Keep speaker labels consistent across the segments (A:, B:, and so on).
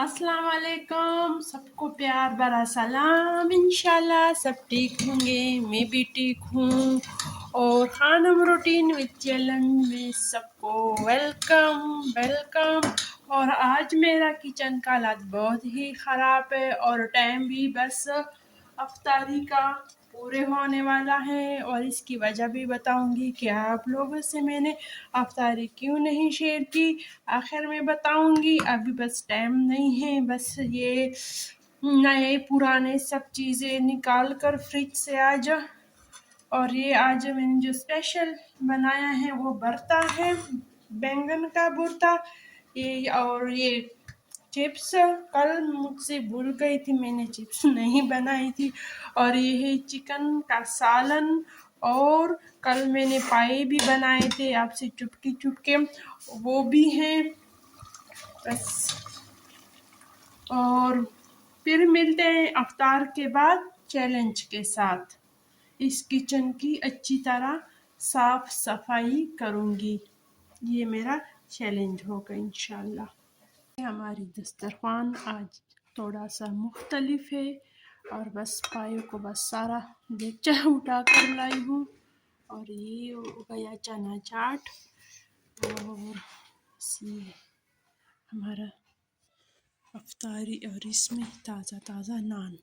A: अस्सलाम वालेकुम, सबको प्यार भरा सलाम। इंशाल्लाह सब ठीक होंगे, मैं भी ठीक हूँ। और खानम रूटीन विद चैलेंज में सबको वेलकम वेलकम। और आज मेरा किचन का हालत बहुत ही ख़राब है और टाइम भी बस अफ्तारी का पूरे होने वाला है। और इसकी वजह भी बताऊंगी कि आप लोगों से मैंने अफ्तारी क्यों नहीं शेयर की, आखिर में बताऊंगी। अभी बस टाइम नहीं है, बस ये नए पुराने सब चीज़ें निकाल कर फ्रिज से आज। और ये आज मैंने जो स्पेशल बनाया है वो भरता है, बैंगन का भरता। ये और ये चिप्स कल मुझसे भूल गई थी, मैंने चिप्स नहीं बनाई थी। और ये है चिकन का सालन। और कल मैंने पाए भी बनाए थे आपसे चुपके चुपके, वो भी हैं बस। और फिर मिलते हैं अफ्तार के बाद चैलेंज के साथ। इस किचन की अच्छी तरह साफ सफाई करूँगी, ये मेरा चैलेंज होगा इंशाल्लाह। हमारी दस्तरखान आज थोड़ा सा मुख्तलिफ है। और बस पायों को बस सारा देगचा उठा कर लाई हूँ। और ये हो गया चना चाट। और ये हमारा अफ्तारी और इसमें ताज़ा ताज़ा नान।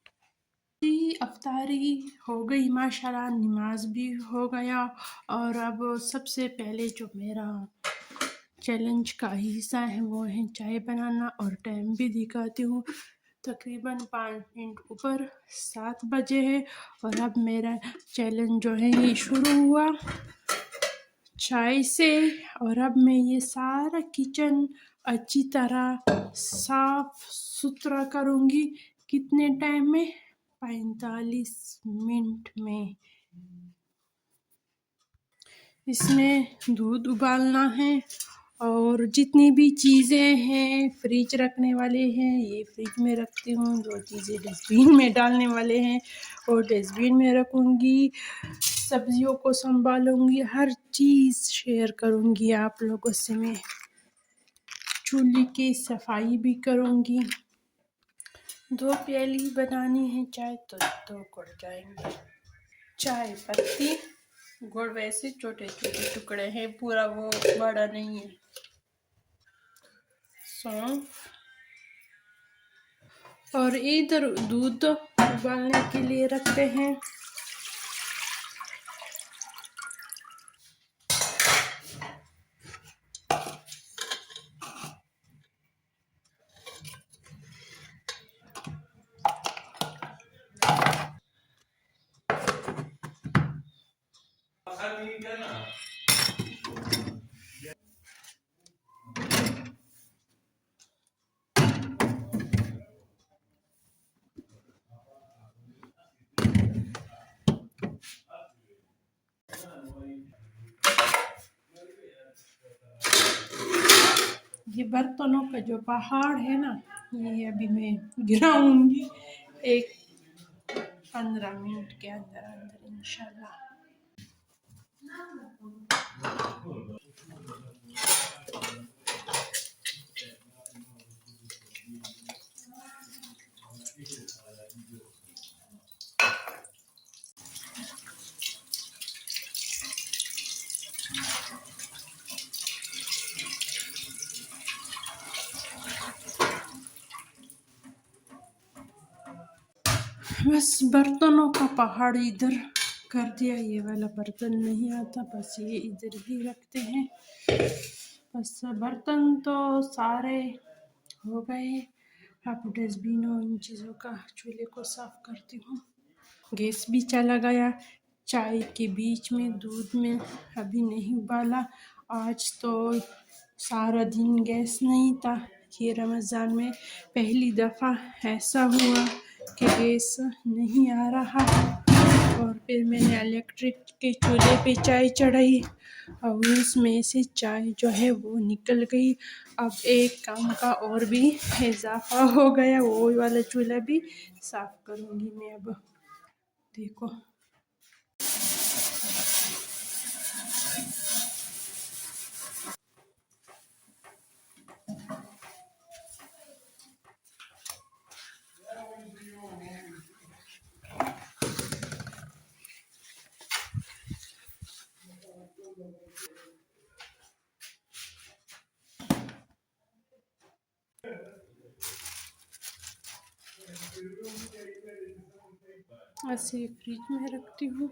A: अफ्तारी हो गई माशाल्लाह, नमाज भी हो गया। और अब सबसे पहले जो मेरा चैलेंज का हिस्सा है वो है चाय बनाना। और टाइम भी दिखाती हूँ, तकरीबन 5 मिनट ऊपर 7 बजे है। और अब मेरा चैलेंज जो है ये शुरू हुआ चाय से। और अब मैं ये सारा किचन अच्छी तरह साफ सुथरा करूँगी। कितने टाइम में? 45 मिनट में। इसमें दूध उबालना है और जितनी भी चीज़ें हैं फ्रिज रखने वाले हैं ये फ्रिज में रखती हूँ। जो चीज़ें डस्टबिन में डालने वाले हैं वो डस्टबिन में रखूँगी। सब्जियों को संभालूँगी, हर चीज़ शेयर करूँगी आप लोगों से मैं। चूल्हे की सफाई भी करूँगी। 2 प्याली बनानी है चाय तो 2 गुड़ जाएंगे। चाय पत्ती, गुड़ वैसे छोटे छोटे टुकड़े हैं, पूरा वो बड़ा नहीं है। सौंफ। और इधर दूध उबालने के लिए रखते हैं। ये बर्तनों का जो पहाड़ है ना, ये अभी मैं गिराऊंगी एक 15 मिनट के अंदर अंदर इंशाल्लाह। बस बर्तनों का पहाड़ इधर कर दिया। ये वाला बर्तन नहीं आता, बस ये इधर ही रखते हैं। बस बर्तन तो सारे हो गए। अब डस्टबिन और इन चीज़ों का चूल्हे को साफ करती हूँ। गैस भी चला गया। चाय के बीच में दूध में अभी नहीं उबाला। आज तो सारा दिन गैस नहीं था। ये रमज़ान में पहली दफ़ा ऐसा हुआ कि गैस नहीं आ रहा। और फिर मैंने इलेक्ट्रिक के चूल्हे पे चाय चढ़ाई और उसमें से चाय जो है वो निकल गई। अब एक काम का और भी इजाफा हो गया, वो वाला चूल्हा भी साफ करूँगी मैं अब। देखो ऐसे फ्रिज में रखती हूँ।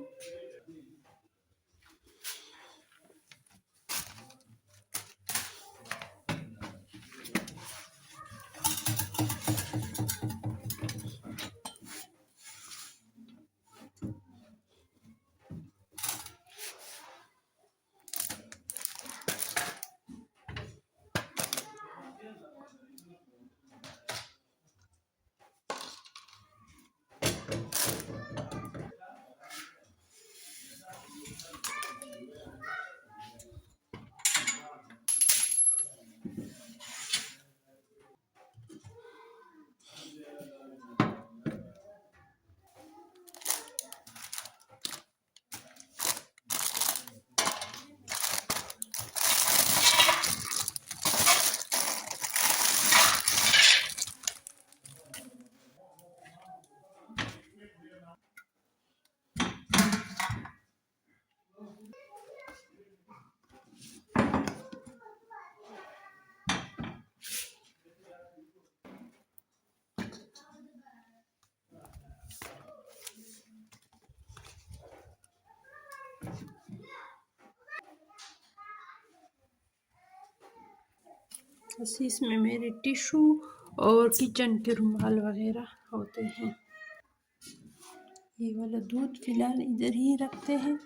A: ऐसे इसमें मेरे टिश्यू और किचन के रुमाल वगैरह होते हैं। ये वाला दूध फिलहाल इधर ही रखते हैं।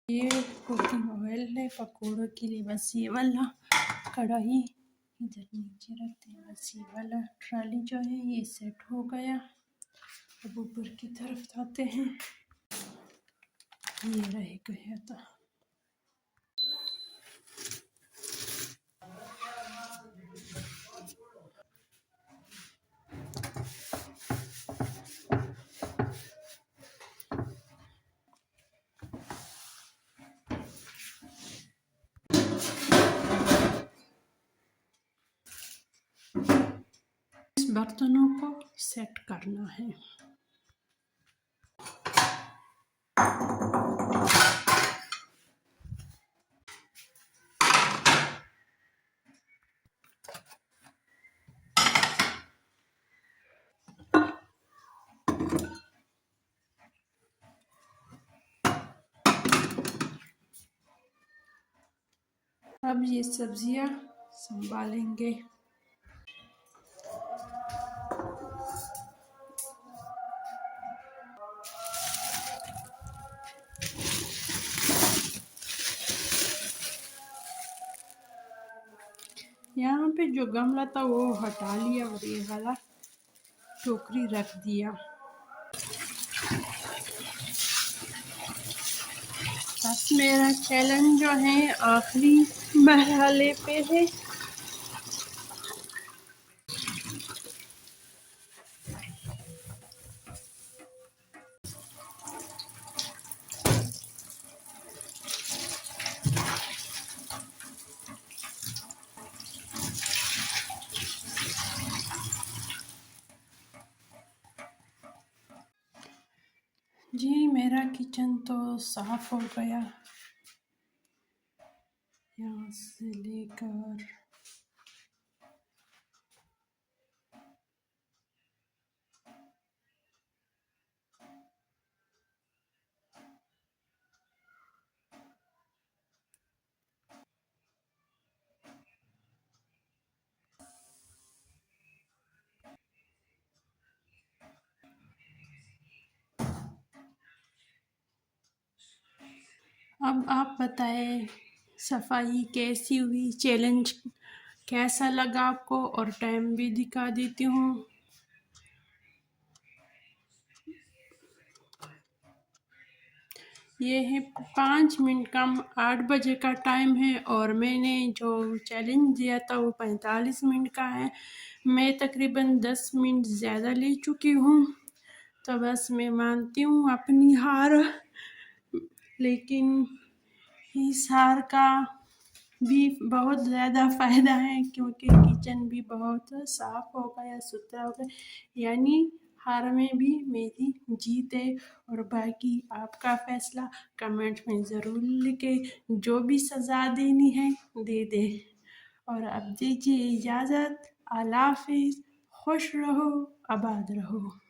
A: ये कुकिंग ऑयल है पकौड़ों के लिए, बस ये वाला कढ़ाई इधर नीचे रखते हैं। बस ये वाला ट्राली जो है ये सेट हो गया। अब ऊपर की तरफ आते हैं। ये रह गया था। इस बर्तनों को सेट करना है। अब ये सब्जियां संभालेंगे। यहाँ पे जो गमला था वो हटा लिया और ये वाला टोकरी रख दिया। बस मेरा चैलेंज जो है आखिरी मरहले पे है। जी मेरा किचन तो साफ हो गया, यहाँ से लेकर अब आप बताएं सफाई कैसी हुई, चैलेंज कैसा लगा आपको, और टाइम भी दिखा देती हूँ। ये है 5 मिनट कम, 8 बजे का टाइम है और मैंने जो चैलेंज दिया था वो 45 मिनट का है। मैं तकरीबन 10 मिनट ज़्यादा ले चुकी हूँ, तो बस मैं मानती हूँ अपनी हार। लेकिन इस हार का भी बहुत ज़्यादा फ़ायदा है क्योंकि किचन भी बहुत साफ़ हो गया, सुथरा हो गया। यानी हार में भी मेरी जीत है। और बाकी आपका फैसला कमेंट में ज़रूर लिखें, जो भी सज़ा देनी है दे दें। और अब दीजिए इजाज़त। अल्लाह हाफिज़। खुश रहो, आबाद रहो।